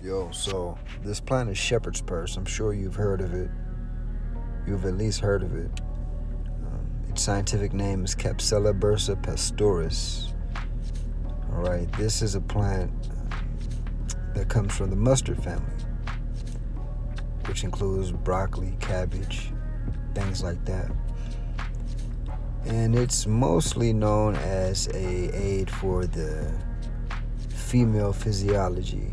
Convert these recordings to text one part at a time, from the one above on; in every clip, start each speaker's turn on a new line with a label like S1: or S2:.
S1: Yo, so this plant is shepherd's purse. I'm sure you've heard of it. You've at least heard of it. Its scientific name is Capsella bursa pastoris. All right, this is a plant that comes from the mustard family, which includes broccoli, cabbage, things like that. And it's mostly known as a aid for the female physiology.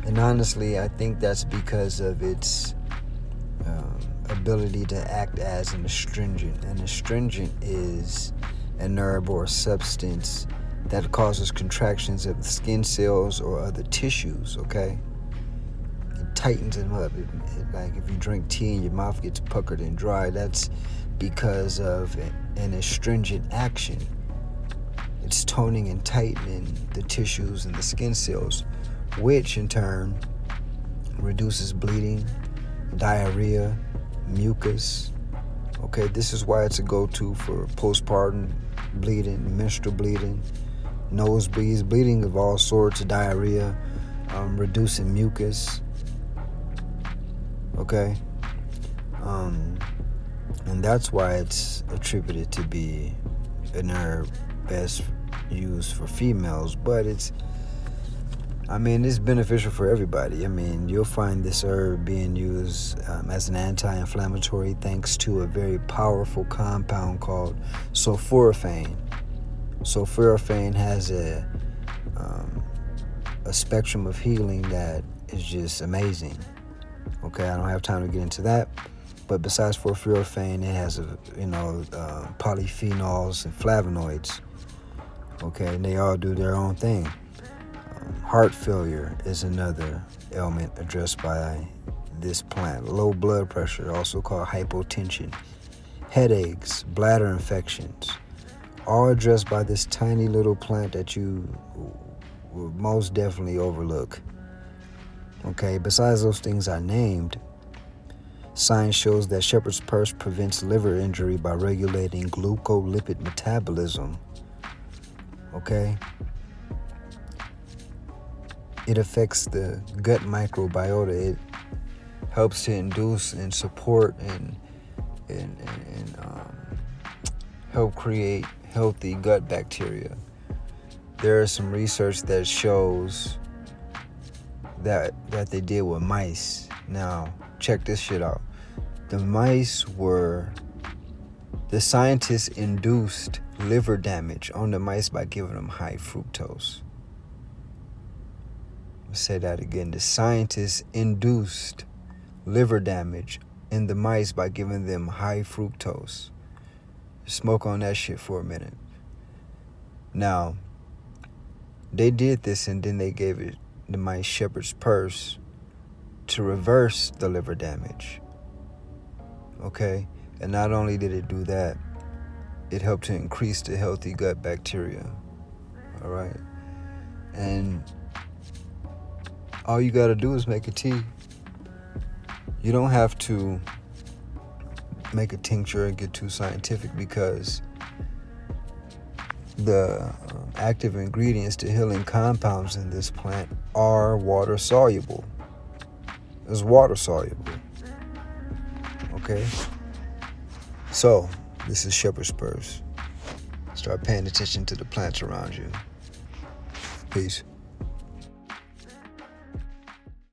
S1: And honestly, I think that's because of its ability to act as an astringent. An astringent is an herb or a substance that causes contractions of the skin cells or other tissues, okay? It tightens them up. Like if you drink tea and your mouth gets puckered and dry, that's because of an astringent action. It's toning and tightening the tissues and the skin cells, which in turn reduces bleeding, diarrhea, mucus. Okay, this is why it's a go-to for postpartum bleeding, menstrual bleeding, nosebleeds, bleeding of all sorts, diarrhea, reducing mucus. Okay, and that's why it's attributed to be an herb best used for females, but it's beneficial for everybody. You'll find this herb being used as an anti-inflammatory thanks to a very powerful compound called sulforaphane. Sulforaphane has a spectrum of healing that is just amazing. Okay, I don't have time to get into that. But besides sulforaphane, it has polyphenols and flavonoids. Okay, and they all do their own thing. Heart failure is another ailment addressed by this plant. Low blood pressure, also called hypotension. Headaches, bladder infections, all addressed by this tiny little plant that you will most definitely overlook. Okay, besides those things I named, science shows that shepherd's purse prevents liver injury by regulating glucolipid metabolism. Okay? It affects the gut microbiota. It helps to induce and support and help create healthy gut bacteria. There is some research that shows that they did with mice. Now, check this shit out. The scientists induced liver damage on the mice by giving them high fructose. Say that again. The scientists induced liver damage in the mice by giving them high fructose. Smoke on that shit for a minute. Now, they did this and then they gave the mice shepherd's purse to reverse the liver damage. Okay? And not only did it do that, it helped to increase the healthy gut bacteria. All right? And all you got to do is make a tea. You don't have to make a tincture and get too scientific, because the active ingredients, the healing compounds in this plant are water soluble. It's water soluble. Okay? So, this is shepherd's purse. Start paying attention to the plants around you. Peace.